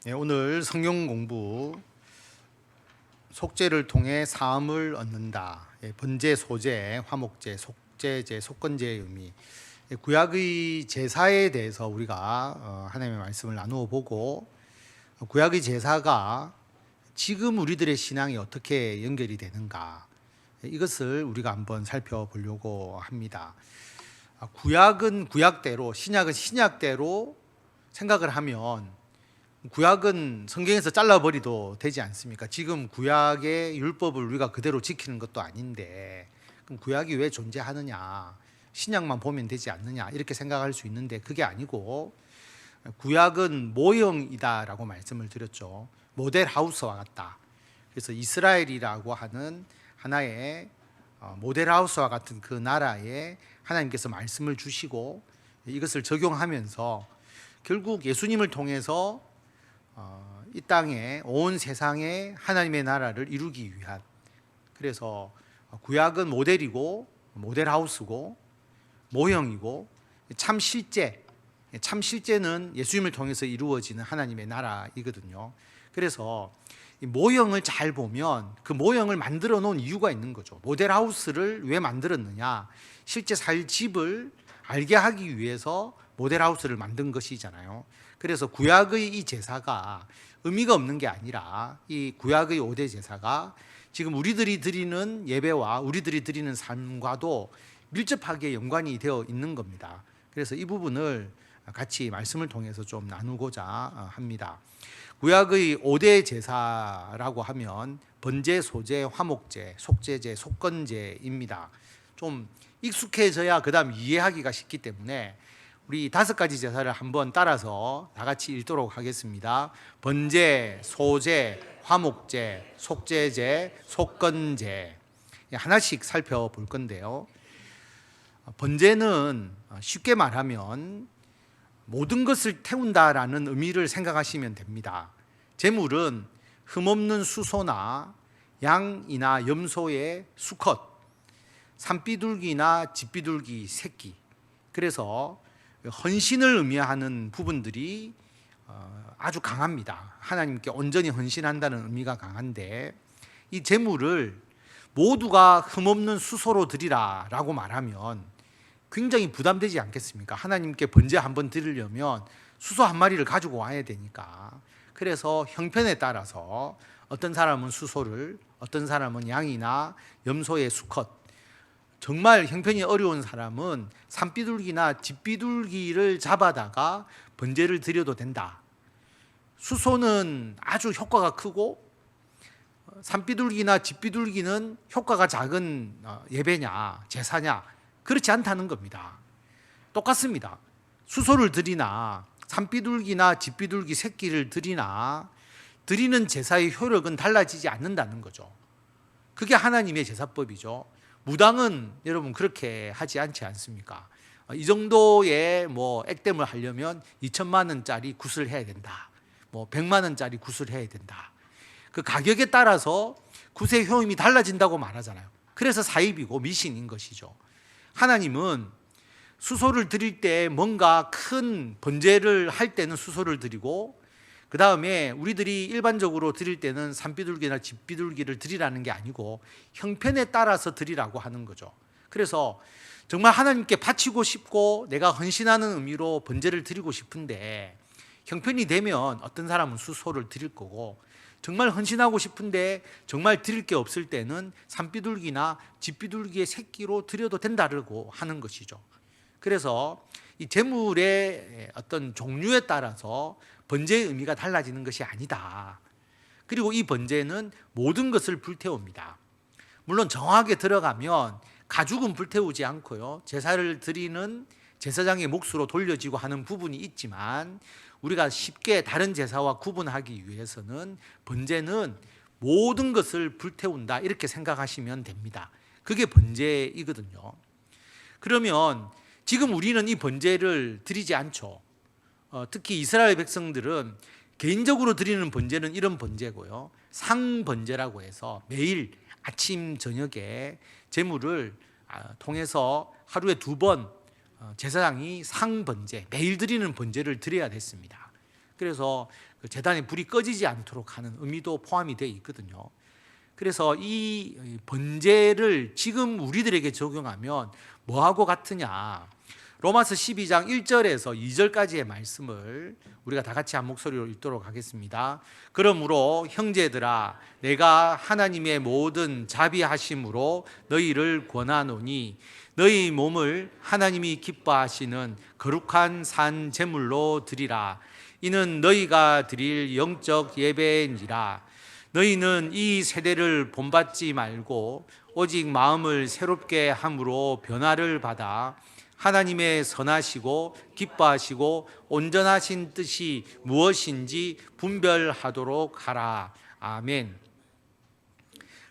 오늘 성경 공부 속죄를 통해 사함을 얻는다. 번제, 소제, 화목제, 속죄제, 속건제의 의미. 구약의 제사에 대해서 우리가 하나님의 말씀을 나누어 보고 구약의 제사가 지금 우리들의 신앙이 어떻게 연결이 되는가 이것을 우리가 한번 살펴보려고 합니다. 구약은 구약대로, 신약은 신약대로 생각을 하면 구약은 성경에서 잘라버리도 되지 않습니까? 지금 구약의 율법을 우리가 그대로 지키는 것도 아닌데 그럼 구약이 왜 존재하느냐? 신약만 보면 되지 않느냐? 이렇게 생각할 수 있는데 그게 아니고 구약은 모형이다라고 말씀을 드렸죠. 모델 하우스와 같다. 그래서 이스라엘이라고 하는 하나의 모델 하우스와 같은 그 나라에 하나님께서 말씀을 주시고 이것을 적용하면서 결국 예수님을 통해서 이 땅에 온 세상에 하나님의 나라를 이루기 위한, 그래서 구약은 모델이고 모델하우스고 모형이고 참 실제는 예수님을 통해서 이루어지는 하나님의 나라이거든요. 그래서 이 모형을 잘 보면 그 모형을 만들어 놓은 이유가 있는 거죠. 모델하우스를 왜 만들었느냐? 실제 살 집을 알게 하기 위해서 모델하우스를 만든 것이잖아요. 그래서 구약의 이 제사가 의미가 없는 게 아니라 이 구약의 5대 제사가 지금 우리들이 드리는 예배와 우리들이 드리는 삶과도 밀접하게 연관이 되어 있는 겁니다. 그래서 이 부분을 같이 말씀을 통해서 좀 나누고자 합니다. 구약의 5대 제사라고 하면 번제, 소제, 화목제, 속죄제, 속건제입니다. 좀 익숙해져야 그다음 이해하기가 쉽기 때문에 우리 5가지 제사를 한번 따라서 다 같이 읽도록 하겠습니다. 번제, 소제, 화목제, 속죄제, 속건제 하나씩 살펴볼 건데요. 번제는 쉽게 말하면 모든 것을 태운다라는 의미를 생각하시면 됩니다. 제물은 흠없는 수소나 양이나 염소의 수컷, 산비둘기나 집비둘기 새끼, 그래서 헌신을 의미하는 부분들이 아주 강합니다. 하나님께 온전히 헌신한다는 의미가 강한데 이 제물을 모두가 흠없는 수소로 드리라 라고 말하면 굉장히 부담되지 않겠습니까? 하나님께 번제 한번 드리려면 수소 한 마리를 가지고 와야 되니까. 그래서 형편에 따라서 어떤 사람은 수소를, 어떤 사람은 양이나 염소의 수컷, 정말 형편이 어려운 사람은 산비둘기나 집비둘기를 잡아다가 번제를 드려도 된다. 수소는 아주 효과가 크고 산비둘기나 집비둘기는 효과가 작은 예배냐 제사냐 그렇지 않다는 겁니다. 똑같습니다. 수소를 드리나 산비둘기나 집비둘기 새끼를 드리나 드리는 제사의 효력은 달라지지 않는다는 거죠. 그게 하나님의 제사법이죠. 무당은 여러분 그렇게 하지 않지 않습니까? 이 정도의 액땜을 하려면 2천만 원짜리 굿을 해야 된다. 100만 원짜리 굿을 해야 된다. 그 가격에 따라서 굿의 효임이 달라진다고 말하잖아요. 그래서 사입이고 미신인 것이죠. 하나님은 수소를 드릴 때 뭔가 큰 번제를 할 때는 수소를 드리고 그 다음에 우리들이 일반적으로 드릴 때는 산비둘기나 집비둘기를 드리라는 게 아니고 형편에 따라서 드리라고 하는 거죠. 그래서 정말 하나님께 바치고 싶고 내가 헌신하는 의미로 번제를 드리고 싶은데 형편이 되면 어떤 사람은 수소를 드릴 거고 정말 헌신하고 싶은데 정말 드릴 게 없을 때는 산비둘기나 집비둘기의 새끼로 드려도 된다고 하는 것이죠. 그래서 이 제물의 어떤 종류에 따라서 번제의 의미가 달라지는 것이 아니다. 그리고 이 번제는 모든 것을 불태웁니다. 물론 정확하게 들어가면 가죽은 불태우지 않고요. 제사를 드리는 제사장의 몫으로 돌려지고 하는 부분이 있지만 우리가 쉽게 다른 제사와 구분하기 위해서는 번제는 모든 것을 불태운다 이렇게 생각하시면 됩니다. 그게 번제이거든요. 그러면 지금 우리는 이 번제를 드리지 않죠. 특히 이스라엘 백성들은 개인적으로 드리는 번제는 이런 번제고요. 상번제라고 해서 매일 아침 저녁에 제물을 통해서 하루에 2번 제사장이 상번제, 매일 드리는 번제를 드려야 됐습니다. 그래서 그 제단에 불이 꺼지지 않도록 하는 의미도 포함이 되어 있거든요. 그래서 이 번제를 지금 우리들에게 적용하면 뭐하고 같으냐? 로마서 12장 1절에서 2절까지의 말씀을 우리가 다 같이 한 목소리로 읽도록 하겠습니다. 그러므로 형제들아 내가 하나님의 모든 자비하심으로 너희를 권하노니 너희 몸을 하나님이 기뻐하시는 거룩한 산 제물로 드리라. 이는 너희가 드릴 영적 예배니라. 너희는 이 세대를 본받지 말고 오직 마음을 새롭게 함으로 변화를 받아 하나님의 선하시고 기뻐하시고 온전하신 뜻이 무엇인지 분별하도록 하라. 아멘.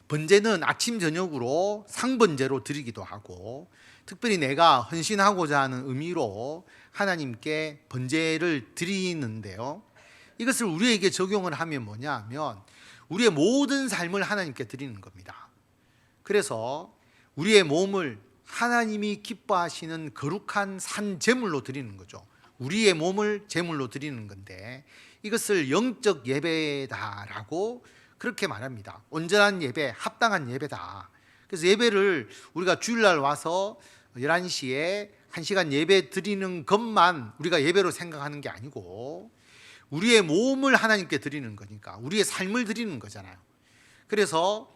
번제는 아침 저녁으로 상번제로 드리기도 하고 특별히 내가 헌신하고자 하는 의미로 하나님께 번제를 드리는데요. 이것을 우리에게 적용을 하면 뭐냐 하면 우리의 모든 삶을 하나님께 드리는 겁니다. 그래서 우리의 몸을 하나님이 기뻐하시는 거룩한 산 제물로 드리는 거죠. 우리의 몸을 제물로 드리는 건데 이것을 영적 예배다라고 그렇게 말합니다. 온전한 예배, 합당한 예배다. 그래서 예배를 우리가 주일날 와서 11시에 1시간 예배 드리는 것만 우리가 예배로 생각하는 게 아니고 우리의 몸을 하나님께 드리는 거니까 우리의 삶을 드리는 거잖아요. 그래서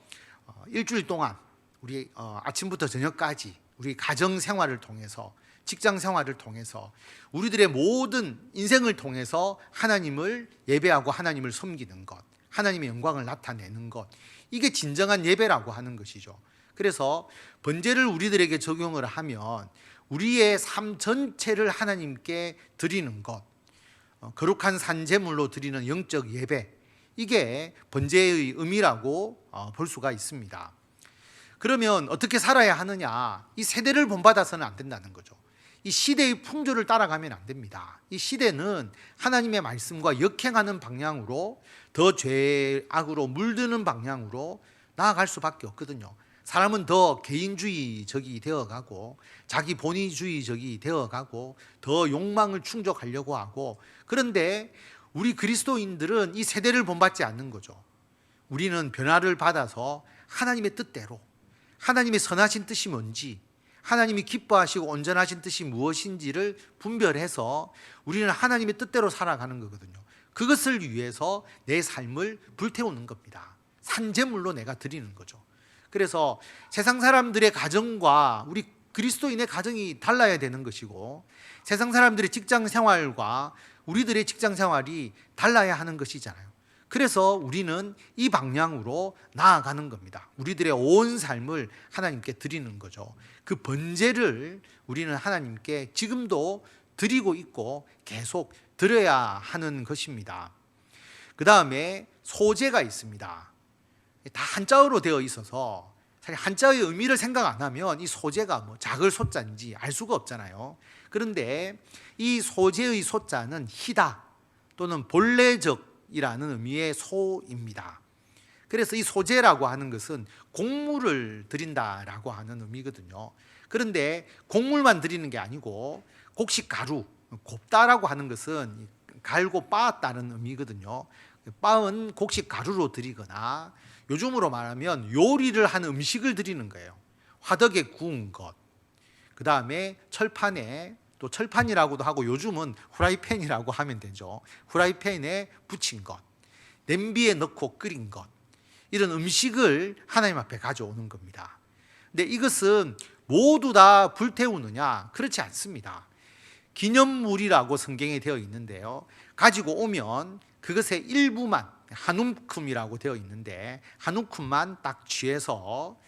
일주일 동안 우리 아침부터 저녁까지 우리 가정 생활을 통해서 직장 생활을 통해서 우리들의 모든 인생을 통해서 하나님을 예배하고 하나님을 섬기는 것, 하나님의 영광을 나타내는 것, 이게 진정한 예배라고 하는 것이죠. 그래서 번제를 우리들에게 적용을 하면 우리의 삶 전체를 하나님께 드리는 것, 거룩한 산제물로 드리는 영적 예배, 이게 번제의 의미라고 볼 수가 있습니다. 그러면 어떻게 살아야 하느냐? 이 세대를 본받아서는 안 된다는 거죠. 이 시대의 풍조를 따라가면 안 됩니다. 이 시대는 하나님의 말씀과 역행하는 방향으로 더 죄악으로 물드는 방향으로 나아갈 수밖에 없거든요. 사람은 더 개인주의적이 되어가고 자기 본위주의적이 되어가고 더 욕망을 충족하려고 하고, 그런데 우리 그리스도인들은 이 세대를 본받지 않는 거죠. 우리는 변화를 받아서 하나님의 뜻대로, 하나님의 선하신 뜻이 뭔지, 하나님이 기뻐하시고 온전하신 뜻이 무엇인지를 분별해서 우리는 하나님의 뜻대로 살아가는 거거든요. 그것을 위해서 내 삶을 불태우는 겁니다. 산제물로 내가 드리는 거죠. 그래서 세상 사람들의 가정과 우리 그리스도인의 가정이 달라야 되는 것이고, 세상 사람들의 직장 생활과 우리들의 직장 생활이 달라야 하는 것이잖아요. 그래서 우리는 이 방향으로 나아가는 겁니다. 우리들의 온 삶을 하나님께 드리는 거죠. 그 번제를 우리는 하나님께 지금도 드리고 있고 계속 드려야 하는 것입니다. 그 다음에 소제가 있습니다. 다 한자어로 되어 있어서 사실 한자의 의미를 생각 안 하면 이 소제가 뭐 작을 소자인지 알 수가 없잖아요. 그런데 이 소제의 소자는 희다 또는 본래적이라는 의미의 소입니다. 그래서 이 소제라고 하는 것은 곡물을 드린다라고 하는 의미거든요. 그런데 곡물만 드리는 게 아니고 곡식 가루, 곱다라고 하는 것은 갈고 빻았다는 의미거든요. 빻은 곡식 가루로 드리거나 요즘으로 말하면 요리를 한 음식을 드리는 거예요. 화덕에 구운 것, 그 다음에 철판에, 또 철판이라고도 하고 요즘은 후라이팬이라고 하면 되죠. 후라이팬에 부친 것, 냄비에 넣고 끓인 것, 이런 음식을 하나님 앞에 가져오는 겁니다. 근데 이것은 모두 다 불태우느냐? 그렇지 않습니다. 기념물이라고 성경에 되어 있는데요, 가지고 오면 그것의 일부만, 한움큼이라고 되어 있는데 한 움큼만 딱 쥐해서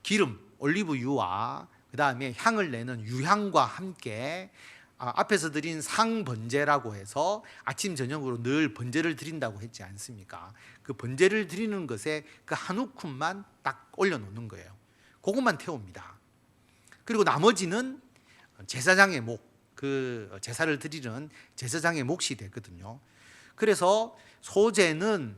기름, 올리브유와 그 다음에 향을 내는 유향과 함께 앞에서 드린 상번제라고 해서 아침 저녁으로 늘 번제를 드린다고 했지 않습니까? 그 번제를 드리는 것에 그 한 움큼만 딱 올려놓는 거예요. 그것만 태웁니다. 그리고 나머지는 제사장의 목, 그 제사를 드리는 제사장의 몫이 되거든요. 그래서 소제는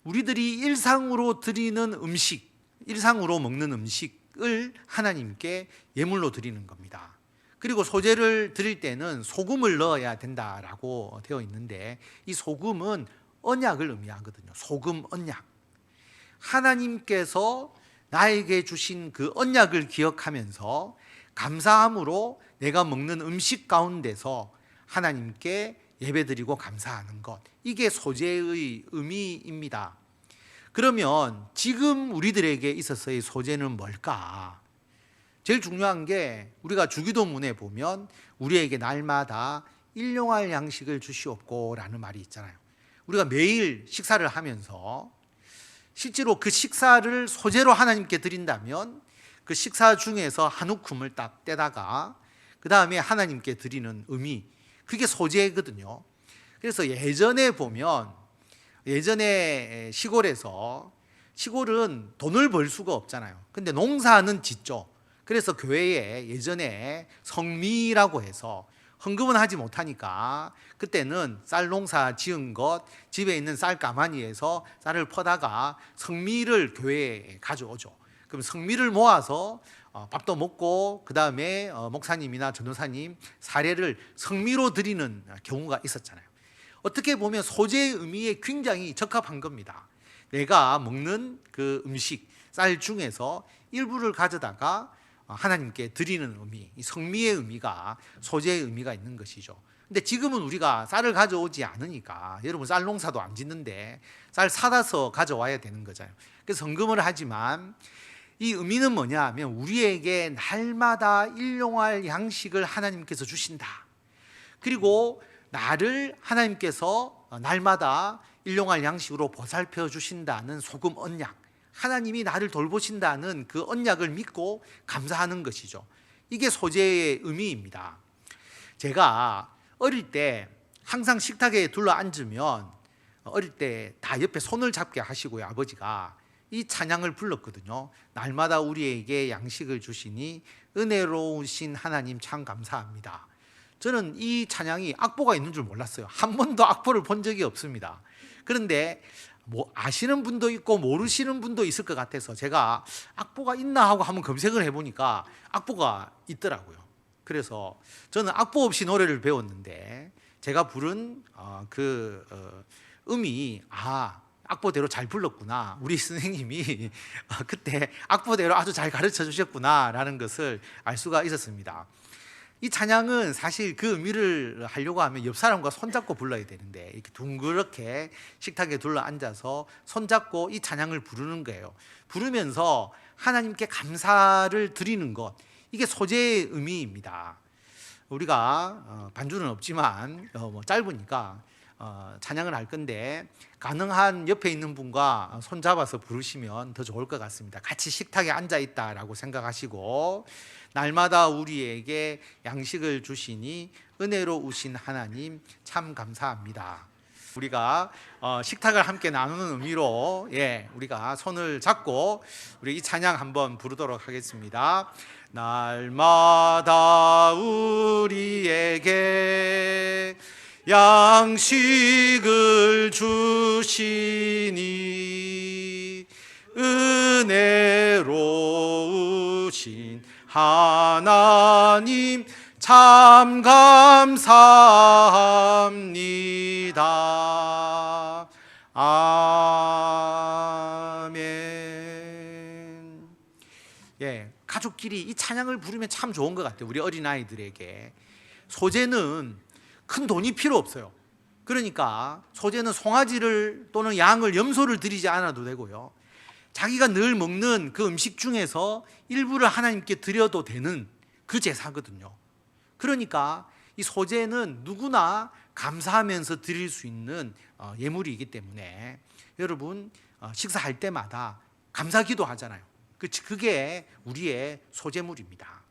우리들이 일상으로 드리는 음식, 일상으로 먹는 음식을 하나님께 예물로 드리는 겁니다. 그리고 소제를 드릴 때는 소금을 넣어야 된다라고 되어 있는데, 이 소금은 언약을 의미하거든요. 소금 언약. 하나님께서 나에게 주신 그 언약을 기억하면서 감사함으로 내가 먹는 음식 가운데서 하나님께 예배드리고 감사하는 것, 이게 소제의 의미입니다. 그러면 지금 우리들에게 있어서의 소제는 뭘까? 제일 중요한 게, 우리가 주기도문에 보면 우리에게 날마다 일용할 양식을 주시옵고 라는 말이 있잖아요. 우리가 매일 식사를 하면서 실제로 그 식사를 소제로 하나님께 드린다면 그 식사 중에서 한 움큼을 딱 떼다가 그 다음에 하나님께 드리는 의미, 그게 소제거든요. 그래서 예전에 보면, 예전에 시골은 돈을 벌 수가 없잖아요. 근데 농사는 짓죠. 그래서 교회에 예전에 성미라고 해서 헌금은 하지 못하니까 그때는 쌀 농사 지은 것, 집에 있는 쌀 가마니에서 쌀을 퍼다가 성미를 교회에 가져오죠. 그럼 성미를 모아서 밥도 먹고, 그 다음에 목사님이나 전도사님 사례를 성미로 드리는 경우가 있었잖아요. 어떻게 보면 소제의 의미에 굉장히 적합한 겁니다. 내가 먹는 그 음식, 쌀 중에서 일부를 가져다가 하나님께 드리는 의미, 이 성미의 의미가, 소제의 의미가 있는 것이죠. 근데 지금은 우리가 쌀을 가져오지 않으니까, 여러분 쌀 농사도 안 짓는데 쌀 사다서 가져와야 되는 거잖아요. 그래서 헌금을 하지만 이 의미는 뭐냐 하면, 우리에게 날마다 일용할 양식을 하나님께서 주신다. 그리고 나를 하나님께서 날마다 일용할 양식으로 보살펴 주신다는 소금 언약, 하나님이 나를 돌보신다는 그 언약을 믿고 감사하는 것이죠. 이게 소제의 의미입니다. 제가 어릴 때 항상 식탁에 둘러 앉으면, 어릴 때 다 옆에 손을 잡게 하시고요, 아버지가 이 찬양을 불렀거든요. 날마다 우리에게 양식을 주시니 은혜로우신 하나님 참 감사합니다. 저는 이 찬양이 악보가 있는 줄 몰랐어요. 한 번도 악보를 본 적이 없습니다. 그런데 뭐 아시는 분도 있고 모르시는 분도 있을 것 같아서 제가 악보가 있나 하고 한번 검색을 해보니까 악보가 있더라고요. 그래서 저는 악보 없이 노래를 배웠는데, 제가 부른 음이 악보대로 잘 불렀구나, 우리 선생님이 그때 악보대로 아주 잘 가르쳐 주셨구나 라는 것을 알 수가 있었습니다. 이 찬양은 사실 그 의미를 하려고 하면 옆 사람과 손잡고 불러야 되는데, 이렇게 둥그렇게 식탁에 둘러 앉아서 손잡고 이 찬양을 부르는 거예요. 부르면서 하나님께 감사를 드리는 것, 이게 소제의 의미입니다. 우리가 반주는 없지만 짧으니까 찬양을 할 건데, 가능한 옆에 있는 분과 손잡아서 부르시면 더 좋을 것 같습니다. 같이 식탁에 앉아 있다라고 생각하시고, 날마다 우리에게 양식을 주시니 은혜로우신 하나님 참 감사합니다. 우리가 식탁을 함께 나누는 의미로 우리가 손을 잡고 우리 이 찬양 한번 부르도록 하겠습니다. 날마다 우리에게 양식을 주시니 은혜로우신 하나님 참 감사합니다. 아멘. 가족끼리 이 찬양을 부르면 참 좋은 것 같아요. 우리 어린아이들에게. 소제는 큰 돈이 필요 없어요. 그러니까 소제는 송아지를 또는 양을, 염소를 드리지 않아도 되고요, 자기가 늘 먹는 그 음식 중에서 일부를 하나님께 드려도 되는 그 제사거든요. 그러니까 이 소제는 누구나 감사하면서 드릴 수 있는 예물이기 때문에, 여러분 식사할 때마다 감사기도 하잖아요. 그게 우리의 소제물입니다.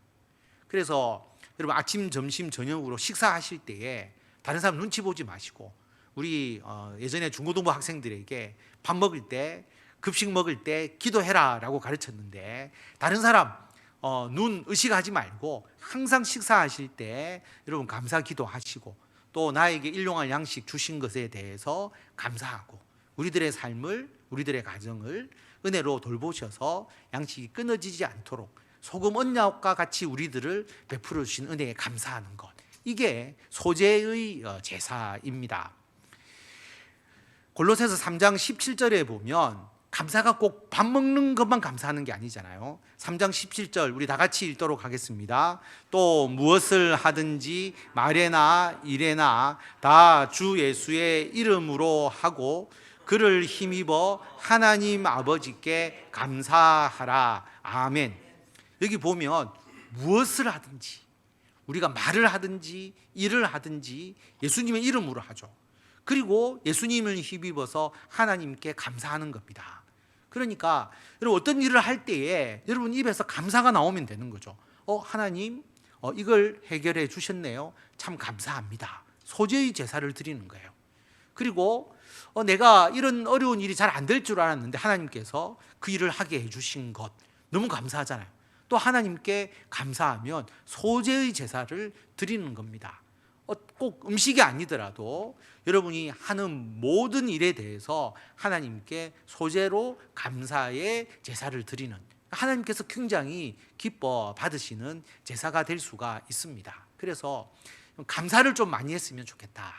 그래서 여러분 아침, 점심, 저녁으로 식사하실 때에 다른 사람 눈치 보지 마시고, 우리 예전에 중고등부 학생들에게 밥 먹을 때, 급식 먹을 때 기도해라 라고 가르쳤는데, 다른 사람 눈 의식하지 말고 항상 식사하실 때 여러분 감사 기도하시고, 또 나에게 일용할 양식 주신 것에 대해서 감사하고, 우리들의 삶을, 우리들의 가정을 은혜로 돌보셔서 양식이 끊어지지 않도록 소금 언약과 같이 우리들을 베풀어 주신 은혜에 감사하는 것, 이게 소재의 제사입니다. 골로새서 3장 17절에 보면 감사가 꼭 밥 먹는 것만 감사하는 게 아니잖아요. 3장 17절 우리 다 같이 읽도록 하겠습니다. 또 무엇을 하든지 말에나 일에나 다 주 예수의 이름으로 하고 그를 힘입어 하나님 아버지께 감사하라. 아멘. 여기 보면 무엇을 하든지, 우리가 말을 하든지 일을 하든지 예수님의 이름으로 하죠. 그리고 예수님을 힘입어서 하나님께 감사하는 겁니다. 그러니까 여러분 어떤 일을 할 때에 여러분 입에서 감사가 나오면 되는 거죠. 하나님 이걸 해결해 주셨네요. 참 감사합니다. 소재의 제사를 드리는 거예요. 그리고 내가 이런 어려운 일이 잘 안 될 줄 알았는데 하나님께서 그 일을 하게 해주신 것 너무 감사하잖아요. 또 하나님께 감사하면 소재의 제사를 드리는 겁니다. 꼭 음식이 아니더라도 여러분이 하는 모든 일에 대해서 하나님께 소재로 감사의 제사를 드리는, 하나님께서 굉장히 기뻐 받으시는 제사가 될 수가 있습니다. 그래서 감사를 좀 많이 했으면 좋겠다.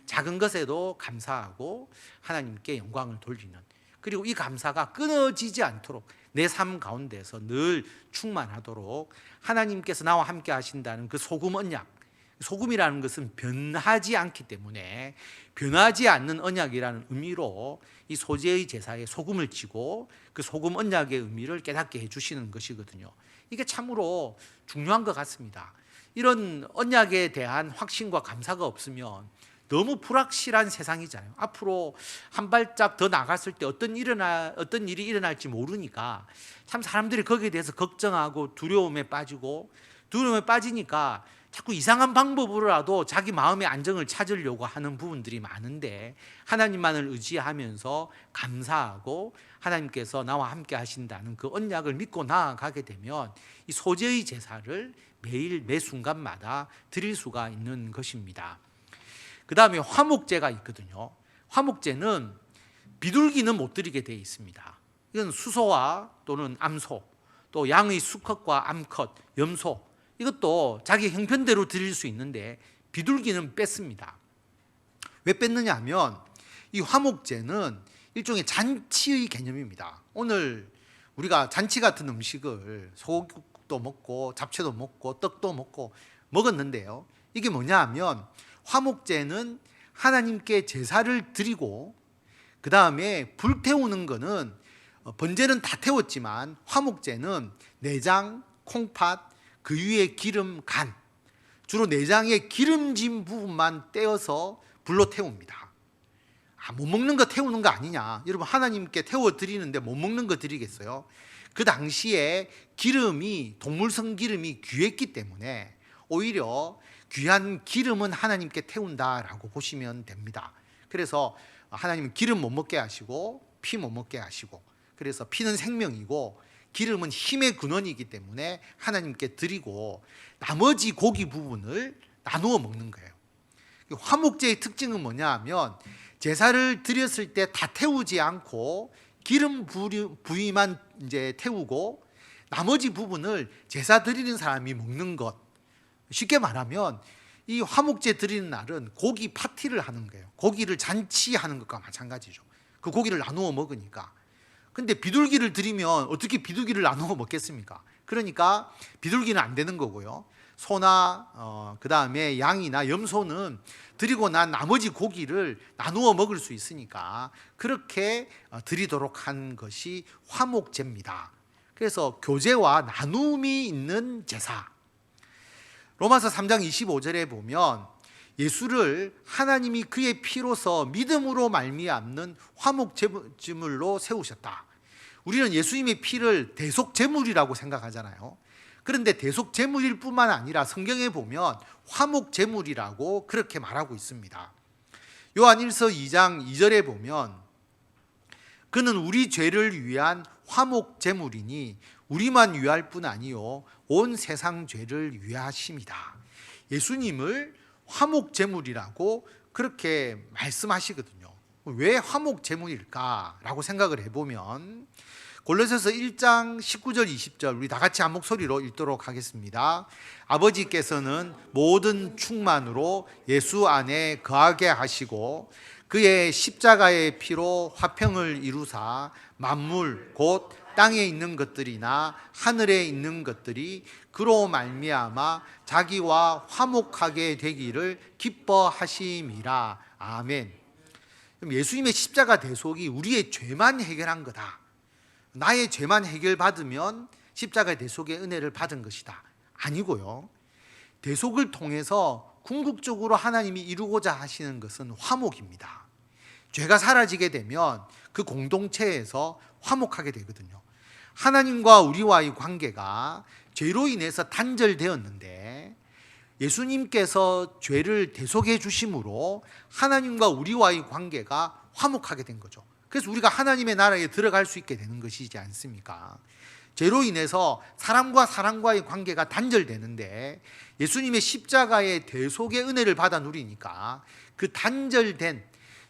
작은 것에도 감사하고 하나님께 영광을 돌리는, 그리고 이 감사가 끊어지지 않도록 내 삶 가운데서 늘 충만하도록 하나님께서 나와 함께 하신다는 그 소금 언약, 소금이라는 것은 변하지 않기 때문에 변하지 않는 언약이라는 의미로 이 소재의 제사에 소금을 치고 그 소금 언약의 의미를 깨닫게 해주시는 것이거든요. 이게 참으로 중요한 것 같습니다. 이런 언약에 대한 확신과 감사가 없으면 너무 불확실한 세상이잖아요. 앞으로 한 발짝 더 나갔을 때 어떤 일이 일어날지 모르니까 참 사람들이 거기에 대해서 걱정하고 두려움에 빠지니까 자꾸 이상한 방법으로라도 자기 마음의 안정을 찾으려고 하는 부분들이 많은데, 하나님만을 의지하면서 감사하고 하나님께서 나와 함께 하신다는 그 언약을 믿고 나아가게 되면 이 소재의 제사를 매일 매 순간마다 드릴 수가 있는 것입니다. 그 다음에 화목제가 있거든요. 화목제는 비둘기는 못 드리게 되어 있습니다. 이건 수소와 또는 암소, 또 양의 수컷과 암컷, 염소, 이것도 자기 형편대로 드릴 수 있는데 비둘기는 뺐습니다. 왜 뺐느냐 하면 이 화목제는 일종의 잔치의 개념입니다. 오늘 우리가 잔치 같은 음식을 소고기도 먹고 잡채도 먹고 떡도 먹고 먹었는데요. 이게 뭐냐 하면 화목제는 하나님께 제사를 드리고 그 다음에 불 태우는 거는 번제는 다 태웠지만 화목제는 내장, 콩팥, 그 위에 기름, 간, 주로 내장의 기름진 부분만 떼어서 불로 태웁니다. 못 먹는 거 태우는 거 아니냐. 여러분 하나님께 태워 드리는데 못 먹는 거 드리겠어요? 그 당시에 기름이, 동물성 기름이 귀했기 때문에 오히려 귀한 기름은 하나님께 태운다라고 보시면 됩니다. 그래서 하나님은 기름 못 먹게 하시고 피 못 먹게 하시고, 그래서 피는 생명이고 기름은 힘의 근원이기 때문에 하나님께 드리고 나머지 고기 부분을 나누어 먹는 거예요. 화목제의 특징은 뭐냐 하면 제사를 드렸을 때 다 태우지 않고 기름 부위만 이제 태우고 나머지 부분을 제사 드리는 사람이 먹는 것. 쉽게 말하면 이 화목제 드리는 날은 고기 파티를 하는 거예요. 고기를 잔치하는 것과 마찬가지죠. 그 고기를 나누어 먹으니까. 근데 비둘기를 드리면 어떻게 비둘기를 나누어 먹겠습니까? 그러니까 비둘기는 안 되는 거고요. 소나 그 다음에 양이나 염소는 드리고 난 나머지 고기를 나누어 먹을 수 있으니까 그렇게 드리도록 한 것이 화목제입니다. 그래서 교제와 나눔이 있는 제사. 로마서 3장 25절에 보면 예수를 하나님이 그의 피로서 믿음으로 말미암는 화목제물로 세우셨다. 우리는 예수님의 피를 대속제물이라고 생각하잖아요. 그런데 대속제물일 뿐만 아니라 성경에 보면 화목제물이라고 그렇게 말하고 있습니다. 요한 1서 2장 2절에 보면 그는 우리 죄를 위한 화목제물이니 우리만 위할 뿐 아니요 온 세상 죄를 위하심이다. 예수님을 화목제물이라고 그렇게 말씀하시거든요. 왜 화목제물일까라고 생각을 해보면 골로새서 1장 19절 20절 우리 다 같이 한 목소리로 읽도록 하겠습니다. 아버지께서는 모든 충만으로 예수 안에 거하게 하시고 그의 십자가의 피로 화평을 이루사 만물 곧 땅에 있는 것들이나 하늘에 있는 것들이 그로 말미암아 자기와 화목하게 되기를 기뻐하심이라. 아멘. 그럼 예수님의 십자가 대속이 우리의 죄만 해결한 거다. 나의 죄만 해결받으면 십자가 대속의 은혜를 받은 것이다. 아니고요. 대속을 통해서 궁극적으로 하나님이 이루고자 하시는 것은 화목입니다. 죄가 사라지게 되면 그 공동체에서 화목하게 되거든요. 하나님과 우리와의 관계가 죄로 인해서 단절되었는데 예수님께서 죄를 대속해 주심으로 하나님과 우리와의 관계가 화목하게 된 거죠. 그래서 우리가 하나님의 나라에 들어갈 수 있게 되는 것이지 않습니까? 죄로 인해서 사람과 사람과의 관계가 단절되는데 예수님의 십자가의 대속의 은혜를 받아 누리니까 그 단절된,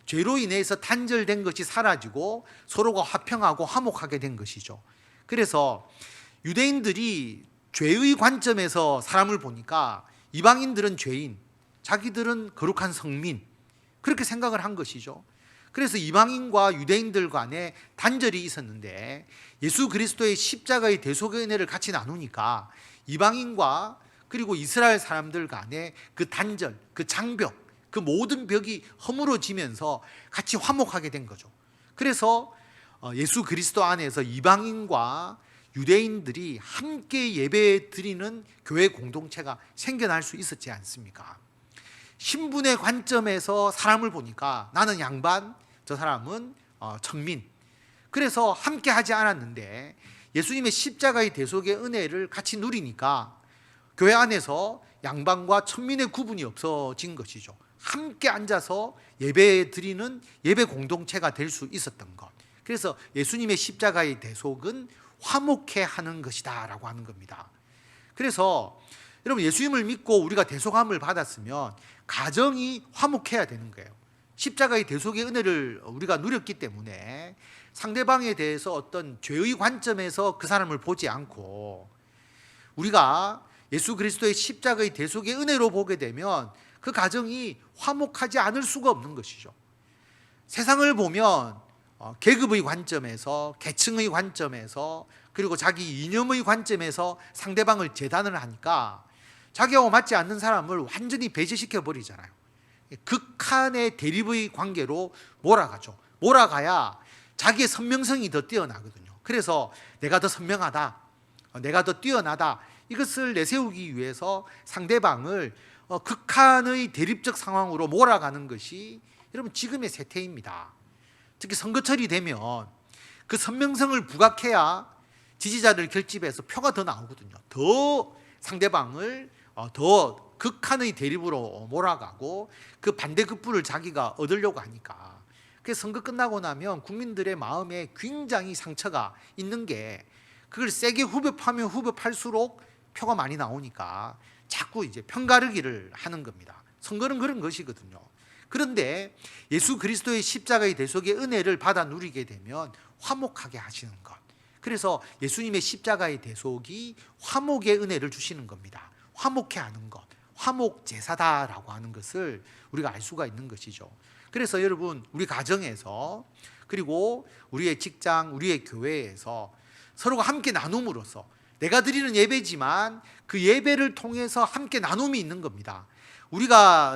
죄로 인해서 단절된 것이 사라지고 서로가 화평하고 화목하게 된 것이죠. 그래서 유대인들이 죄의 관점에서 사람을 보니까 이방인들은 죄인, 자기들은 거룩한 성민, 그렇게 생각을 한 것이죠. 그래서 이방인과 유대인들 간에 단절이 있었는데 예수 그리스도의 십자가의 대속의 은혜를 같이 나누니까 이방인과 그리고 이스라엘 사람들 간에 그 단절, 그 장벽, 그 모든 벽이 허물어지면서 같이 화목하게 된 거죠. 그래서 예수 그리스도 안에서 이방인과 유대인들이 함께 예배 드리는 교회 공동체가 생겨날 수 있었지 않습니까? 신분의 관점에서 사람을 보니까 나는 양반, 저 사람은 천민. 그래서 함께 하지 않았는데 예수님의 십자가의 대속의 은혜를 같이 누리니까 교회 안에서 양반과 천민의 구분이 없어진 것이죠. 함께 앉아서 예배 드리는 예배 공동체가 될 수 있었던 것. 그래서 예수님의 십자가의 대속은 화목해 하는 것이다 라고 하는 겁니다. 그래서 여러분, 예수님을 믿고 우리가 대속함을 받았으면 가정이 화목해야 되는 거예요. 십자가의 대속의 은혜를 우리가 누렸기 때문에 상대방에 대해서 어떤 죄의 관점에서 그 사람을 보지 않고 우리가 예수 그리스도의 십자가의 대속의 은혜로 보게 되면 그 가정이 화목하지 않을 수가 없는 것이죠. 세상을 보면 계급의 관점에서, 계층의 관점에서, 그리고 자기 이념의 관점에서 상대방을 재단을 하니까 자기하고 맞지 않는 사람을 완전히 배제시켜 버리잖아요. 극한의 대립의 관계로 몰아가죠. 몰아가야 자기의 선명성이 더 뛰어나거든요. 그래서 내가 더 선명하다, 내가 더 뛰어나다, 이것을 내세우기 위해서 상대방을 극한의 대립적 상황으로 몰아가는 것이 여러분 지금의 세태입니다. 특히 선거철이 되면 그 선명성을 부각해야 지지자들 결집해서 표가 더 나오거든요. 더 상대방을 더 극한의 대립으로 몰아가고 그 반대급부를 자기가 얻으려고 하니까. 그래서 선거 끝나고 나면 국민들의 마음에 굉장히 상처가 있는 게 그걸 세게 후벼파면 후벼팔수록 표가 많이 나오니까 자꾸 이제 편가르기를 하는 겁니다. 선거는 그런 것이거든요. 그런데 예수 그리스도의 십자가의 대속의 은혜를 받아 누리게 되면 화목하게 하시는 것. 그래서 예수님의 십자가의 대속이 화목의 은혜를 주시는 겁니다. 화목해 하는 것, 화목 제사다라고 하는 것을 우리가 알 수가 있는 것이죠. 그래서 여러분, 우리 가정에서 그리고 우리의 직장, 우리의 교회에서 서로가 함께 나눔으로써 내가 드리는 예배지만 그 예배를 통해서 함께 나눔이 있는 겁니다.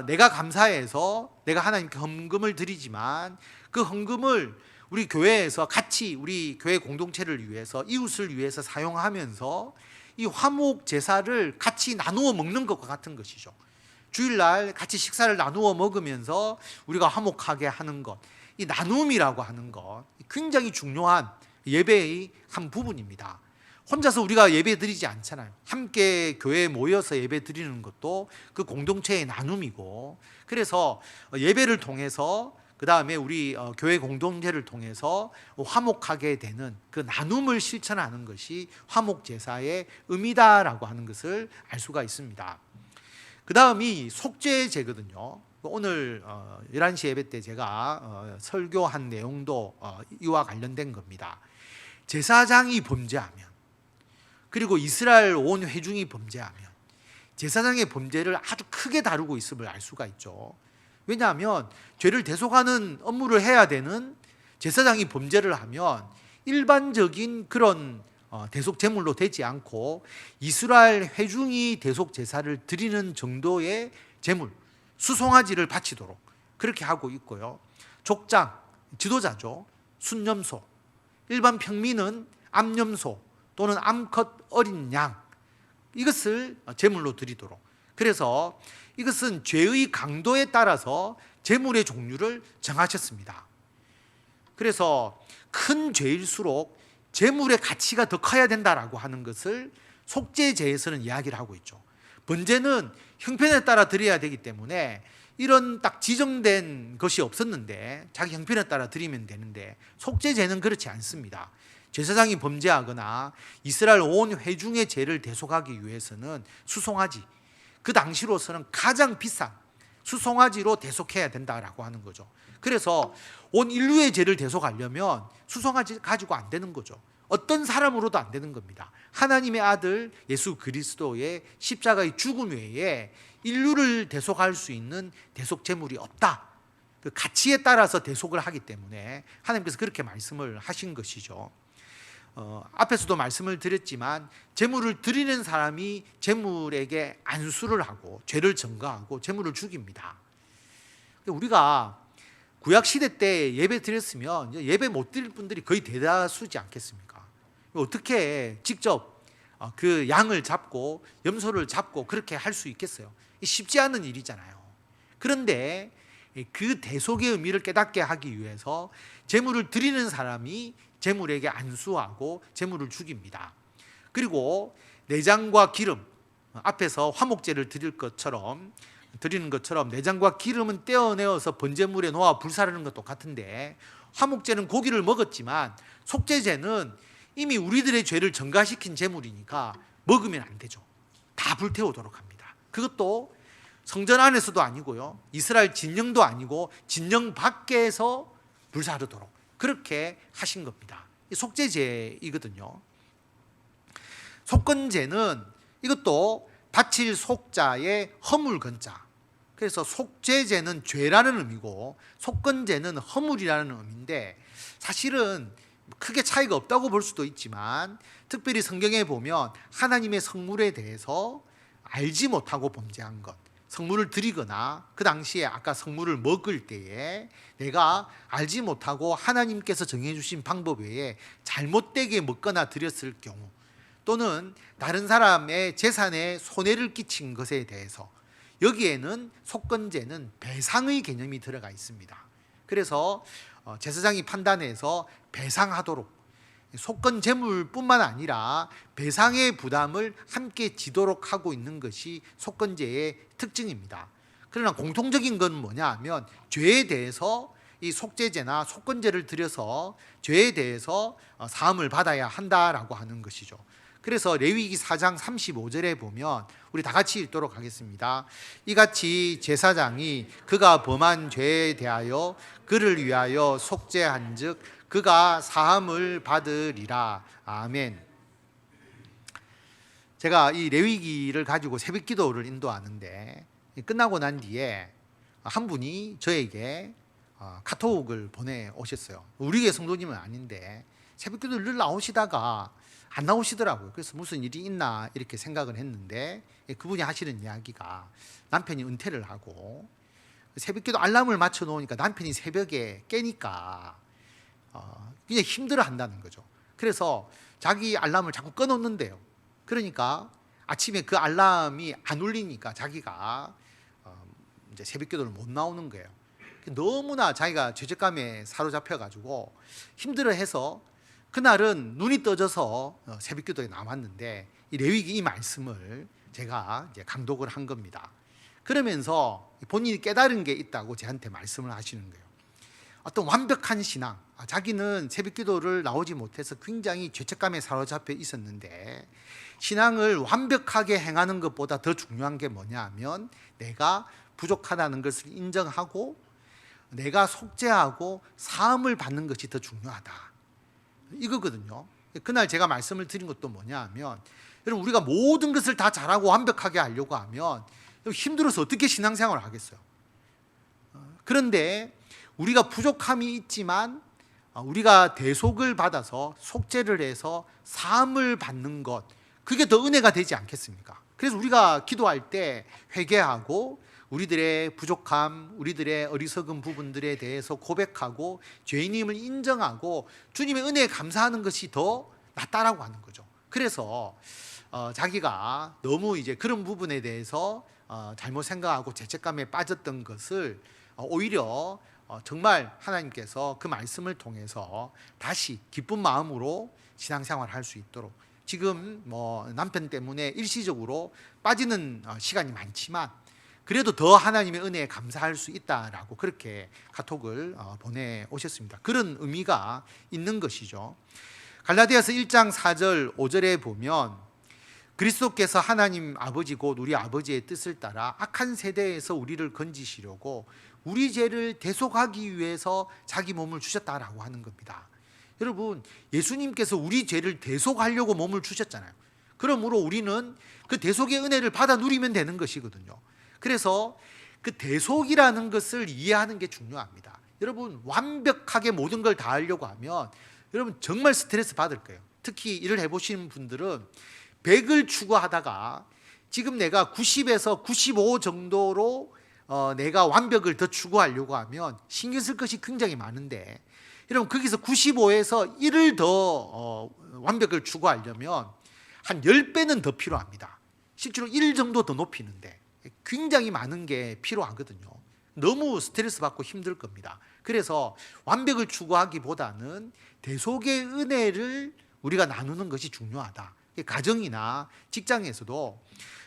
내가 감사해서 내가 하나님께 헌금을 드리지만 그 헌금을 우리 교회에서 같이 우리 교회 공동체를 위해서, 이웃을 위해서 사용하면서 이 화목 제사를 같이 나누어 먹는 것과 같은 것이죠. 주일날 같이 식사를 나누어 먹으면서 우리가 화목하게 하는 것, 이 나눔이라고 하는 것 굉장히 중요한 예배의 한 부분입니다. 혼자서 우리가 예배 드리지 않잖아요. 함께 교회에 모여서 예배 드리는 것도 그 공동체의 나눔이고, 그래서 예배를 통해서 그 다음에 우리 교회 공동체를 통해서 화목하게 되는 그 나눔을 실천하는 것이 화목제사의 의미다라고 하는 것을 알 수가 있습니다. 그 다음이 속죄제거든요. 오늘 11시 예배 때 제가 설교한 내용도 이와 관련된 겁니다. 제사장이 범죄하면, 그리고 이스라엘 온 회중이 범죄하면 제사장의 범죄를 아주 크게 다루고 있음을 알 수가 있죠. 왜냐하면 죄를 대속하는 업무를 해야 되는 제사장이 범죄를 하면 일반적인 그런 대속 제물로 되지 않고 이스라엘 회중이 대속 제사를 드리는 정도의 제물, 수송아지를 바치도록 그렇게 하고 있고요. 족장, 지도자죠. 순염소, 일반 평민은 암염소 또는 암컷 어린 양, 이것을 제물로 드리도록. 그래서 이것은 죄의 강도에 따라서 제물의 종류를 정하셨습니다. 그래서 큰 죄일수록 제물의 가치가 더 커야 된다라고 하는 것을 속죄제에서는 이야기를 하고 있죠. 번제는 형편에 따라 드려야 되기 때문에 이런 딱 지정된 것이 없었는데 자기 형편에 따라 드리면 되는데, 속죄제는 그렇지 않습니다. 제사장이 범죄하거나 이스라엘 온 회중의 죄를 대속하기 위해서는 수송아지, 그 당시로서는 가장 비싼 수송아지로 대속해야 된다라고 하는 거죠. 그래서 온 인류의 죄를 대속하려면 수송아지 가지고 안 되는 거죠. 어떤 사람으로도 안 되는 겁니다. 하나님의 아들 예수 그리스도의 십자가의 죽음 외에 인류를 대속할 수 있는 대속 제물이 없다. 그 가치에 따라서 대속을 하기 때문에 하나님께서 그렇게 말씀을 하신 것이죠. 앞에서도 말씀을 드렸지만 제물을 드리는 사람이 제물에게 안수를 하고 죄를 전가하고 제물을 죽입니다. 우리가 구약 시대 때 예배 드렸으면 예배 못 드릴 분들이 거의 대다수지 않겠습니까? 어떻게 직접 그 양을 잡고 염소를 잡고 그렇게 할 수 있겠어요? 쉽지 않은 일이잖아요. 그런데 그 대속의 의미를 깨닫게 하기 위해서 제물을 드리는 사람이 제물에게 안수하고 제물을 죽입니다. 그리고 내장과 기름, 앞에서 화목제를 드리는 것처럼 내장과 기름은 떼어내어서 번제물에 놓아 불사르는 것도 같은데, 화목제는 고기를 먹었지만 속죄제는 이미 우리들의 죄를 전가시킨 제물이니까 먹으면 안 되죠. 다 불태우도록 합니다. 그것도 성전 안에서도 아니고요, 이스라엘 진영도 아니고 진영 밖에서 불사르도록 그렇게 하신 겁니다. 속죄제이거든요. 속건제는 이것도 바칠 속자의 허물 건자, 그래서 속죄제는 죄라는 의미고 속건제는 허물이라는 의미인데, 사실은 크게 차이가 없다고 볼 수도 있지만 특별히 성경에 보면 하나님의 성물에 대해서 알지 못하고 범죄한 것, 성물을 드리거나 그 당시에 아까 성물을 먹을 때에 내가 알지 못하고 하나님께서 정해주신 방법 외에 잘못되게 먹거나 드렸을 경우, 또는 다른 사람의 재산에 손해를 끼친 것에 대해서, 여기에는 속건제는 배상의 개념이 들어가 있습니다. 그래서 제사장이 판단해서 배상하도록, 속건 제물뿐만 아니라 배상의 부담을 함께 지도록 하고 있는 것이 속건제의 특징입니다. 그러나 공통적인 건 뭐냐 하면 죄에 대해서 이 속죄제나 속건제를 드려서 죄에 대해서 사함을 받아야 한다라고 하는 것이죠. 그래서 레위기 4장 35절에 보면 우리 다 같이 읽도록 하겠습니다. 이같이 제사장이 그가 범한 죄에 대하여 그를 위하여 속죄한즉 그가 사함을 받으리라. 아멘. 제가 이 레위기를 가지고 새벽 기도를 인도하는데 끝나고 난 뒤에 한 분이 저에게 카톡을 보내오셨어요. 우리 교회 성도님은 아닌데 새벽 기도를 늘 나오시다가 안 나오시더라고요. 그래서 무슨 일이 있나 이렇게 생각을 했는데, 그분이 하시는 이야기가 남편이 은퇴를 하고 새벽 기도 알람을 맞춰 놓으니까 남편이 새벽에 깨니까 그냥 힘들어 한다는 거죠. 그래서 자기 알람을 자꾸 꺼놓는데요. 그러니까 아침에 그 알람이 안 울리니까 자기가 이제 새벽 기도를 못 나오는 거예요. 너무나 자기가 죄책감에 사로잡혀가지고 힘들어해서 그날은 눈이 떠져서 새벽 기도에 남았는데, 이 레위기 이 말씀을 제가 이제 강독을 한 겁니다. 그러면서 본인이 깨달은 게 있다고 저한테 말씀을 하시는 거예요. 어떤 완벽한 신앙, 자기는 새벽 기도를 나오지 못해서 굉장히 죄책감에 사로잡혀 있었는데, 신앙을 완벽하게 행하는 것보다 더 중요한 게 뭐냐 하면 내가 부족하다는 것을 인정하고 내가 속죄하고 사함을 받는 것이 더 중요하다. 이거거든요. 그날 제가 말씀을 드린 것도 뭐냐 하면, 여러분 우리가 모든 것을 다 잘하고 완벽하게 하려고 하면 힘들어서 어떻게 신앙생활을 하겠어요. 그런데 우리가 부족함이 있지만 우리가 대속을 받아서 속죄를 해서 사함을 받는 것, 그게 더 은혜가 되지 않겠습니까? 그래서 우리가 기도할 때 회개하고 우리들의 부족함, 우리들의 어리석은 부분들에 대해서 고백하고 죄인임을 인정하고 주님의 은혜에 감사하는 것이 더 낫다라고 하는 거죠. 그래서 자기가 너무 이제 그런 부분에 대해서 잘못 생각하고 죄책감에 빠졌던 것을 오히려 정말 하나님께서 그 말씀을 통해서 다시 기쁜 마음으로 신앙생활을 할 수 있도록, 지금 뭐 남편 때문에 일시적으로 빠지는 시간이 많지만 그래도 더 하나님의 은혜에 감사할 수 있다라고 그렇게 카톡을 보내오셨습니다. 그런 의미가 있는 것이죠. 갈라디아서 1장 4절 5절에 보면 그리스도께서 하나님 아버지 곧 우리 아버지의 뜻을 따라 악한 세대에서 우리를 건지시려고 우리 죄를 대속하기 위해서 자기 몸을 주셨다라고 하는 겁니다. 여러분, 예수님께서 우리 죄를 대속하려고 몸을 주셨잖아요. 그러므로 우리는 그 대속의 은혜를 받아 누리면 되는 것이거든요. 그래서 그 대속이라는 것을 이해하는 게 중요합니다. 여러분, 완벽하게 모든 걸 다 하려고 하면 여러분 정말 스트레스 받을 거예요. 특히 일을 해보시는 분들은 100을 추구하다가 지금 내가 90에서 95 정도로 내가 완벽을 더 추구하려고 하면 신경 쓸 것이 굉장히 많은데, 여러분 거기서 95에서 1을 더 완벽을 추구하려면 한 10배는 더 필요합니다. 실제로 1 정도 더 높이는데 굉장히 많은 게 필요하거든요. 너무 스트레스 받고 힘들 겁니다. 그래서 완벽을 추구하기보다는 대속의 은혜를 우리가 나누는 것이 중요하다. 가정이나 직장에서도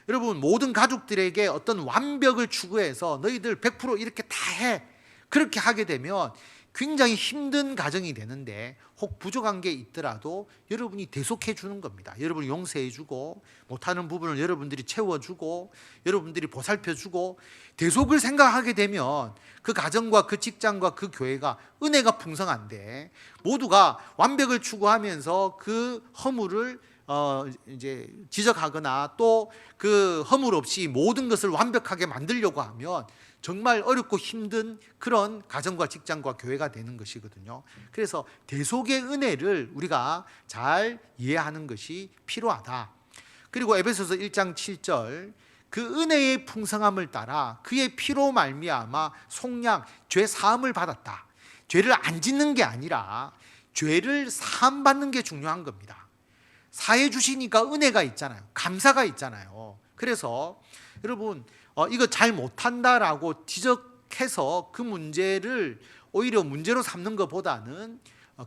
여러분 모든 가족들에게 어떤 완벽을 추구해서 너희들 100% 이렇게 다 해, 그렇게 하게 되면 굉장히 힘든 가정이 되는데, 혹 부족한 게 있더라도 여러분이 대속해 주는 겁니다. 여러분이 용서해 주고 못하는 부분을 여러분들이 채워주고 여러분들이 보살펴 주고, 대속을 생각하게 되면 그 가정과 그 직장과 그 교회가 은혜가 풍성한데, 모두가 완벽을 추구하면서 그 허물을 이제 지적하거나 또 그 허물 없이 모든 것을 완벽하게 만들려고 하면 정말 어렵고 힘든 그런 가정과 직장과 교회가 되는 것이거든요. 그래서 대속의 은혜를 우리가 잘 이해하는 것이 필요하다. 그리고 에베소서 1장 7절, 그 은혜의 풍성함을 따라 그의 피로 말미암아 속량 죄 사함을 받았다. 죄를 안 짓는 게 아니라 죄를 사함 받는 게 중요한 겁니다. 사해 주시니까 은혜가 있잖아요. 감사가 있잖아요. 그래서 여러분 이거 잘 못한다라고 지적해서 그 문제를 오히려 문제로 삼는 것보다는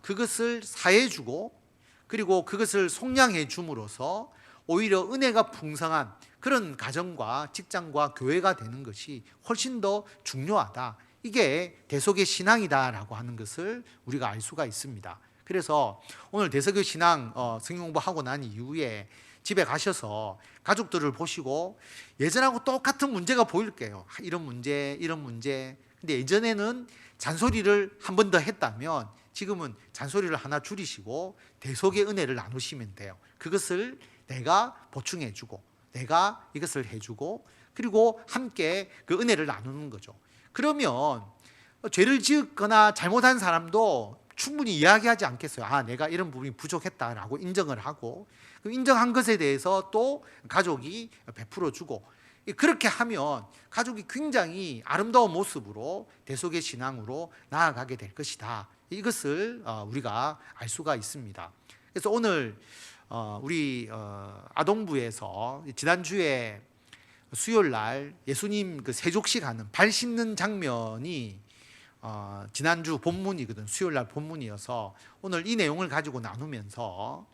그것을 사해 주고 그리고 그것을 속량해 줌으로써 오히려 은혜가 풍성한 그런 가정과 직장과 교회가 되는 것이 훨씬 더 중요하다. 이게 대속의 신앙이다라고 하는 것을 우리가 알 수가 있습니다. 그래서 오늘 대속의 신앙 성경 공부하고 난 이후에 집에 가셔서 가족들을 보시고 예전하고 똑같은 문제가 보일 거예요. 이런 문제, 이런 문제. 근데 예전에는 잔소리를 한 번 더 했다면 지금은 잔소리를 하나 줄이시고 대속의 은혜를 나누시면 돼요. 그것을 내가 보충해주고 내가 이것을 해주고 그리고 함께 그 은혜를 나누는 거죠. 그러면 죄를 지었거나 잘못한 사람도 충분히 이야기하지 않겠어요. 아, 내가 이런 부분이 부족했다라고 인정을 하고, 그 인정한 것에 대해서 또 가족이 베풀어주고, 그렇게 하면 가족이 굉장히 아름다운 모습으로 대속의 신앙으로 나아가게 될 것이다. 이것을 우리가 알 수가 있습니다. 그래서 오늘 우리 아동부에서 지난주에 수요일 날 예수님 그 세족식 하는 발 씻는 장면이 지난주 본문이거든. 수요일 날 본문이어서 오늘 이 내용을 가지고 나누면서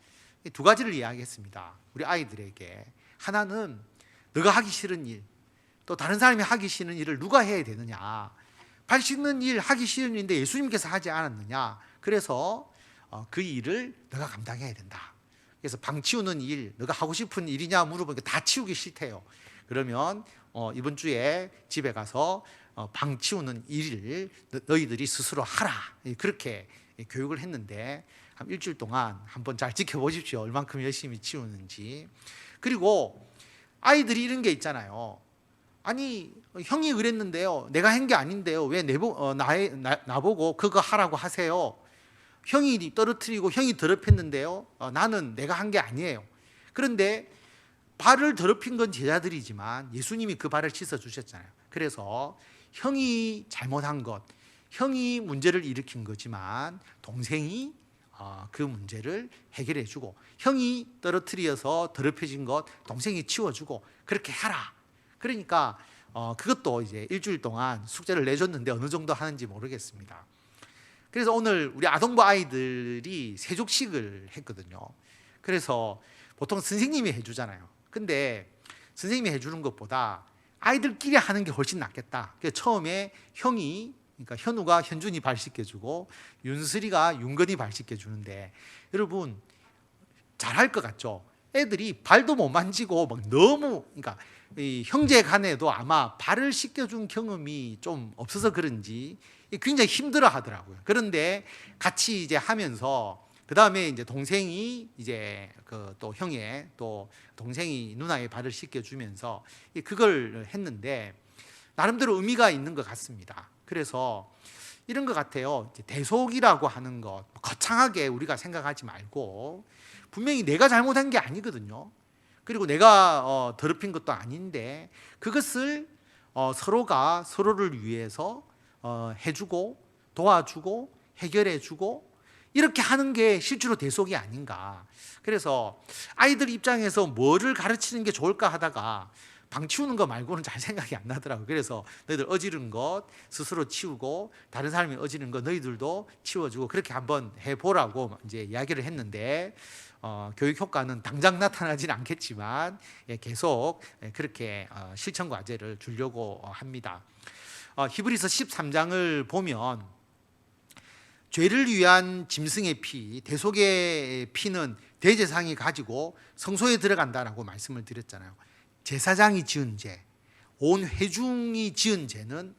두 가지를 이야기했습니다. 우리 아이들에게. 하나는 너가 하기 싫은 일, 또 다른 사람이 하기 싫은 일을 누가 해야 되느냐. 발 씻는 일 하기 싫은 일인데 예수님께서 하지 않았느냐. 그래서 그 일을 너가 감당해야 된다. 그래서 방 치우는 일, 너가 하고 싶은 일이냐 물어보니까 다 치우기 싫대요. 그러면 이번 주에 집에 가서 방 치우는 일을 너희들이 스스로 하라. 그렇게 교육을 했는데 한 일주일 동안 한번 잘 지켜보십시오. 얼만큼 열심히 치우는지. 그리고 아이들이 이런 게 있잖아요. 아니 형이 그랬는데요. 내가 한 게 아닌데요. 왜 나보고 그거 하라고 하세요. 형이 떨어뜨리고 형이 더럽혔는데요. 나는 내가 한 게 아니에요. 그런데 발을 더럽힌 건 제자들이지만 예수님이 그 발을 씻어 주셨잖아요. 그래서 형이 잘못한 것, 형이 문제를 일으킨 거지만 동생이 그 문제를 해결해 주고, 형이 떨어뜨려서 더럽혀진 것 동생이 치워주고, 그렇게 하라. 그러니까 그것도 이제 일주일 동안 숙제를 내줬는데 어느 정도 하는지 모르겠습니다. 그래서 오늘 우리 아동부 아이들이 세족식을 했거든요. 그래서 보통 선생님이 해주잖아요. 근데 선생님이 해주는 것보다 아이들끼리 하는 게 훨씬 낫겠다. 그래서 처음에 형이, 그러니까 현우가 현준이 발 씻겨주고 윤슬이가 윤건이 발 씻겨주는데, 여러분 잘할 것 같죠? 애들이 발도 못 만지고 막 너무, 그러니까 이 형제 간에도 아마 발을 씻겨준 경험이 좀 없어서 그런지 굉장히 힘들어 하더라고요. 그런데 같이 이제 하면서 그 다음에 이제 동생이 이제 그 또 형의 또 동생이 누나의 발을 씻겨주면서 그걸 했는데 나름대로 의미가 있는 것 같습니다. 그래서 이런 것 같아요. 대속이라고 하는 것 거창하게 우리가 생각하지 말고, 분명히 내가 잘못한 게 아니거든요. 그리고 내가 더럽힌 것도 아닌데 그것을 서로가 서로를 위해서 해주고 도와주고 해결해주고 이렇게 하는 게 실제로 대속이 아닌가. 그래서 아이들 입장에서 뭐를 가르치는 게 좋을까 하다가 방 치우는 거 말고는 잘 생각이 안 나더라고요. 그래서 너희들 어지른 것 스스로 치우고 다른 사람이 어지른 거 너희들도 치워주고 그렇게 한번 해보라고 이제 이야기를 했는데 교육 효과는 당장 나타나지는 않겠지만 계속 그렇게 실천 과제를 주려고 합니다. 히브리서 13장을 보면 죄를 위한 짐승의 피, 대속의 피는 대제사장이 가지고 성소에 들어간다라고 말씀을 드렸잖아요. 제사장이 지은 죄, 온 회중이 지은 죄는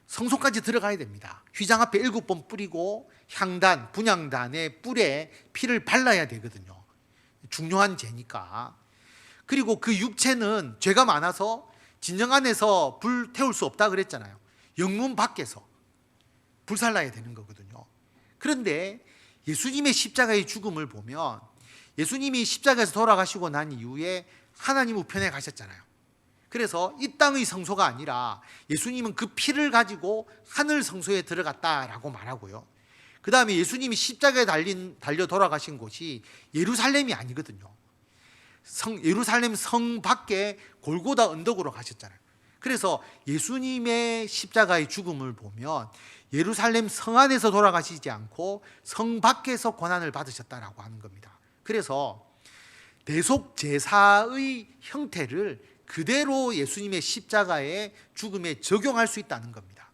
성소까지 들어가야 됩니다. 휘장 앞에 7번 뿌리고 향단, 분향단의 뿔에 피를 발라야 되거든요. 중요한 죄니까. 그리고 그 육체는 죄가 많아서 진영 안에서 불 태울 수 없다 그랬잖아요. 영문 밖에서 불살라야 되는 거거든요. 그런데 예수님의 십자가의 죽음을 보면 예수님이 십자가에서 돌아가시고 난 이후에 하나님 우편에 가셨잖아요. 그래서 이 땅의 성소가 아니라 예수님은 그 피를 가지고 하늘 성소에 들어갔다라고 말하고요. 그 다음에 예수님이 십자가에 달려 돌아가신 곳이 예루살렘이 아니거든요. 예루살렘 성 밖에 골고다 언덕으로 가셨잖아요. 그래서 예수님의 십자가의 죽음을 보면 예루살렘 성 안에서 돌아가시지 않고 성 밖에서 고난을 받으셨다라고 하는 겁니다. 그래서 대속 제사의 형태를 그대로 예수님의 십자가의 죽음에 적용할 수 있다는 겁니다.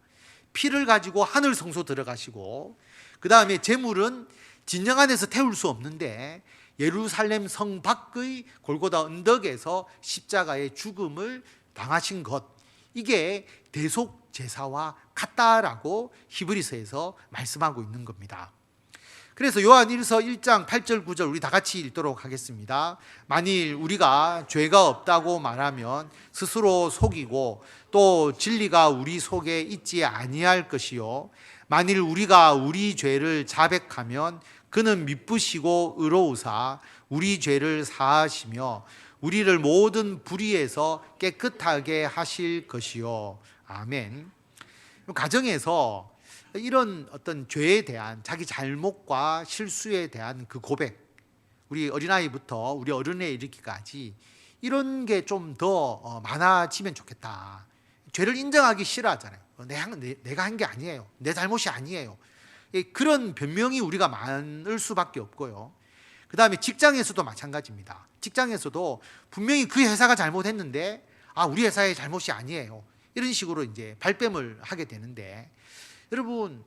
피를 가지고 하늘 성소 들어가시고 그 다음에 제물은 진영 안에서 태울 수 없는데 예루살렘 성 밖의 골고다 언덕에서 십자가의 죽음을 당하신 것, 이게 대속 제사와 같다라고 히브리서에서 말씀하고 있는 겁니다. 그래서 요한일서 1장 8절 9절 우리 다 같이 읽도록 하겠습니다. 만일 우리가 죄가 없다고 말하면 스스로 속이고 또 진리가 우리 속에 있지 아니할 것이요, 만일 우리가 우리 죄를 자백하면 그는 미쁘시고 의로우사 우리 죄를 사하시며 우리를 모든 불의에서 깨끗하게 하실 것이요. 아멘. 가정에서 이런 어떤 죄에 대한 자기 잘못과 실수에 대한 그 고백, 우리 어린아이부터 우리 어른에 이르기까지 이런 게 좀 더 많아지면 좋겠다. 죄를 인정하기 싫어하잖아요. 내가 한 게 아니에요. 내 잘못이 아니에요. 그런 변명이 우리가 많을 수밖에 없고요. 그 다음에 직장에서도 마찬가지입니다. 직장에서도 분명히 그 회사가 잘못했는데 우리 회사의 잘못이 아니에요. 이런 식으로 이제 발뺌을 하게 되는데, 여러분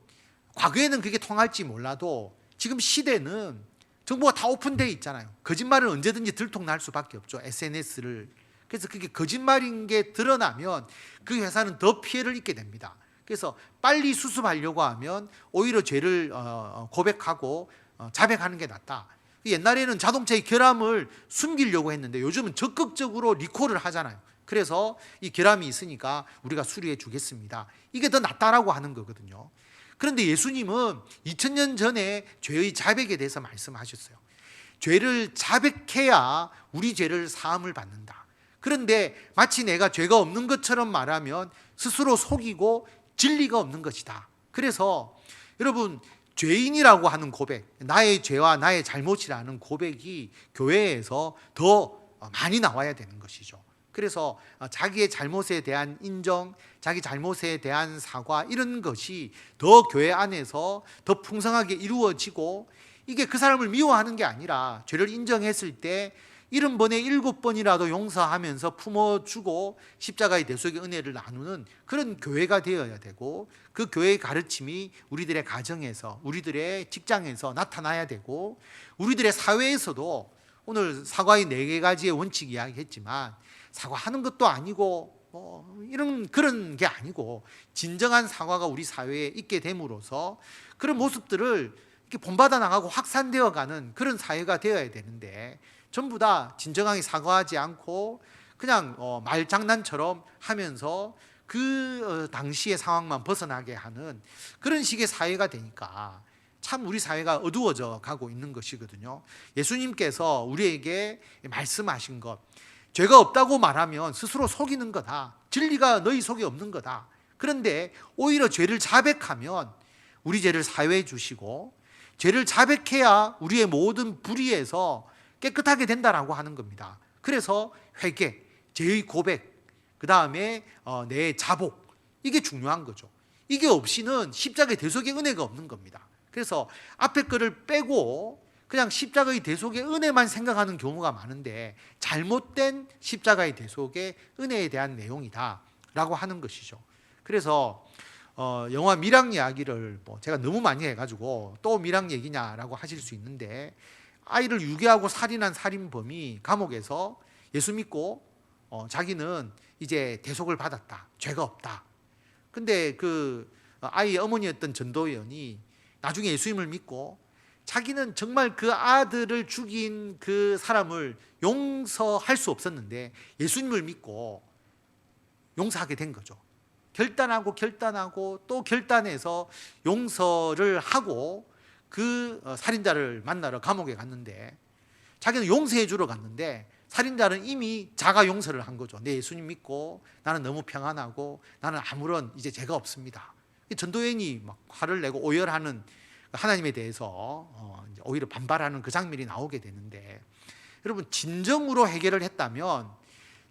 과거에는 그게 통할지 몰라도 지금 시대는 정보가 다 오픈되어 있잖아요. 거짓말은 언제든지 들통날 수밖에 없죠. SNS를. 그래서 그게 거짓말인 게 드러나면 그 회사는 더 피해를 입게 됩니다. 그래서 빨리 수습하려고 하면 오히려 죄를 고백하고 자백하는 게 낫다. 옛날에는 자동차의 결함을 숨기려고 했는데 요즘은 적극적으로 리콜을 하잖아요. 그래서 이 결함이 있으니까 우리가 수리해 주겠습니다. 이게 더 낫다라고 하는 거거든요. 그런데 예수님은 2000년 전에 죄의 자백에 대해서 말씀하셨어요. 죄를 자백해야 우리 죄를 사함을 받는다. 그런데 마치 내가 죄가 없는 것처럼 말하면 스스로 속이고 진리가 없는 것이다. 그래서 여러분, 죄인이라고 하는 고백, 나의 죄와 나의 잘못이라는 고백이 교회에서 더 많이 나와야 되는 것이죠. 그래서 자기의 잘못에 대한 인정, 자기 잘못에 대한 사과, 이런 것이 더 교회 안에서 더 풍성하게 이루어지고, 이게 그 사람을 미워하는 게 아니라 죄를 인정했을 때 70번에 7번이라도 용서하면서 품어주고 십자가의 대속의 은혜를 나누는 그런 교회가 되어야 되고, 그 교회의 가르침이 우리들의 가정에서, 우리들의 직장에서 나타나야 되고, 우리들의 사회에서도 오늘 사과의 4가지의 원칙 이야기했지만, 사과하는 것도 아니고 이런 그런 게 아니고 진정한 사과가 우리 사회에 있게 됨으로써 그런 모습들을 이렇게 본받아 나가고 확산되어 가는 그런 사회가 되어야 되는데, 전부 다 진정하게 사과하지 않고 그냥 말장난처럼 하면서 그 당시의 상황만 벗어나게 하는 그런 식의 사회가 되니까 참 우리 사회가 어두워져 가고 있는 것이거든요. 예수님께서 우리에게 말씀하신 것, 죄가 없다고 말하면 스스로 속이는 거다. 진리가 너희 속에 없는 거다. 그런데 오히려 죄를 자백하면 우리 죄를 사회해 주시고, 죄를 자백해야 우리의 모든 불의에서 깨끗하게 된다라고 하는 겁니다. 그래서 회개, 죄의 고백, 그 다음에 내 자복, 이게 중요한 거죠. 이게 없이는 십자가의 대속의 은혜가 없는 겁니다. 그래서 앞에 거를 빼고 그냥 십자가의 대속의 은혜만 생각하는 경우가 많은데, 잘못된 십자가의 대속의 은혜에 대한 내용이다 라고 하는 것이죠. 그래서 영화 미락 이야기를 제가 너무 많이 해가지고 또 미락 얘기냐라고 하실 수 있는데, 아이를 유괴하고 살인한 살인범이 감옥에서 예수 믿고 자기는 이제 대속을 받았다, 죄가 없다. 근데 그 아이의 어머니였던 전도연이 나중에 예수님을 믿고 자기는 정말 그 아들을 죽인 그 사람을 용서할 수 없었는데 예수님을 믿고 용서하게 된 거죠. 결단하고 또 결단해서 용서를 하고 그 살인자를 만나러 감옥에 갔는데, 자기는 용서해 주러 갔는데 살인자는 이미 자가 용서를 한 거죠. 내 예수님 믿고 나는 너무 평안하고 나는 아무런 이제 죄가 없습니다. 전도연이 막 화를 내고 오열하는 하나님에 대해서 오히려 반발하는 그 장면이 나오게 되는데, 여러분, 진정으로 해결을 했다면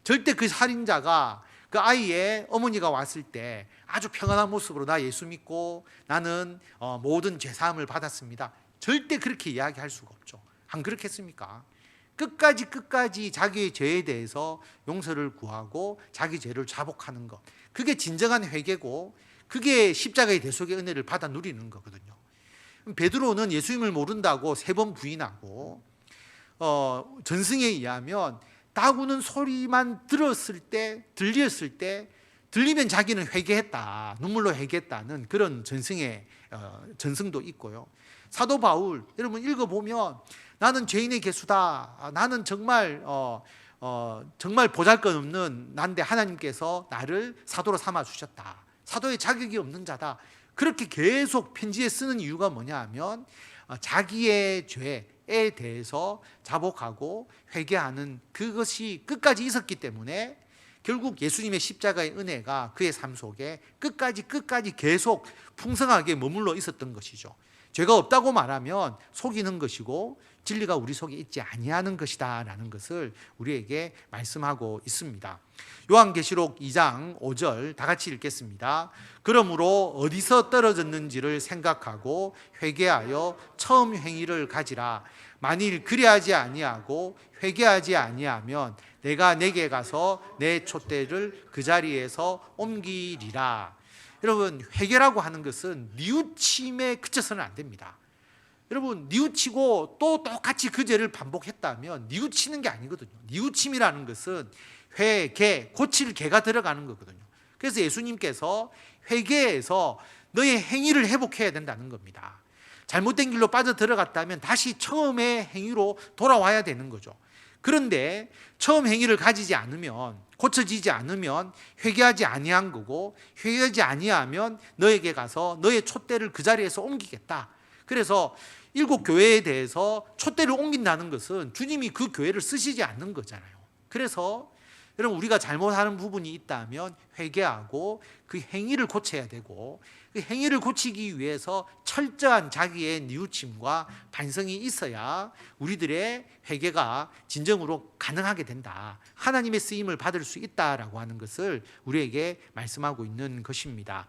절대 그 살인자가 그 아이의 어머니가 왔을 때 아주 평안한 모습으로 나 예수 믿고 나는 모든 죄사함을 받았습니다, 절대 그렇게 이야기할 수가 없죠. 안 그렇겠습니까? 끝까지 자기의 죄에 대해서 용서를 구하고 자기 죄를 자복하는 것, 그게 진정한 회개고 그게 십자가의 대속의 은혜를 받아 누리는 거거든요. 베드로는 예수님을 모른다고 3번 부인하고, 전승에 의하면 다구는 소리만 들렸을 때 들리면 자기는 회개했다, 눈물로 회개했다는 그런 전승도 있고요. 사도 바울, 여러분 읽어보면 나는 죄인의 개수다, 나는 정말 보잘것없는 난데 하나님께서 나를 사도로 삼아 주셨다, 사도의 자격이 없는 자다, 그렇게 계속 편지에 쓰는 이유가 뭐냐 하면 자기의 죄에 대해서 자복하고 회개하는 그것이 끝까지 있었기 때문에 결국 예수님의 십자가의 은혜가 그의 삶 속에 끝까지 계속 풍성하게 머물러 있었던 것이죠. 죄가 없다고 말하면 속이는 것이고 진리가 우리 속에 있지 아니하는 것이다 라는 것을 우리에게 말씀하고 있습니다. 요한계시록 2장 5절 다 같이 읽겠습니다. 그러므로 어디서 떨어졌는지를 생각하고 회개하여 처음 행위를 가지라. 만일 그리하지 아니하고 회개하지 아니하면 내가 내게 가서 내 촛대를 그 자리에서 옮기리라. 여러분, 회개라고 하는 것은 뉘우침에 그쳐서는 안 됩니다. 여러분, 뉘우치고 또 똑같이 그 죄를 반복했다면 뉘우치는 게 아니거든요. 뉘우침이라는 것은 회개, 고칠 개가 들어가는 거거든요. 그래서 예수님께서 회개해서 너의 행위를 회복해야 된다는 겁니다. 잘못된 길로 빠져 들어갔다면 다시 처음의 행위로 돌아와야 되는 거죠. 그런데 처음 행위를 가지지 않으면, 고쳐지지 않으면 회개하지 아니한 거고, 회개하지 아니하면 너에게 가서 너의 촛대를 그 자리에서 옮기겠다. 그래서 일곱 교회에 대해서 촛대를 옮긴다는 것은 주님이 그 교회를 쓰시지 않는 거잖아요. 그래서 여러분, 우리가 잘못하는 부분이 있다면 회개하고 그 행위를 고쳐야 되고, 그 행위를 고치기 위해서 철저한 자기의 뉘우침과 반성이 있어야 우리들의 회개가 진정으로 가능하게 된다. 하나님의 쓰임을 받을 수 있다라고 하는 것을 우리에게 말씀하고 있는 것입니다.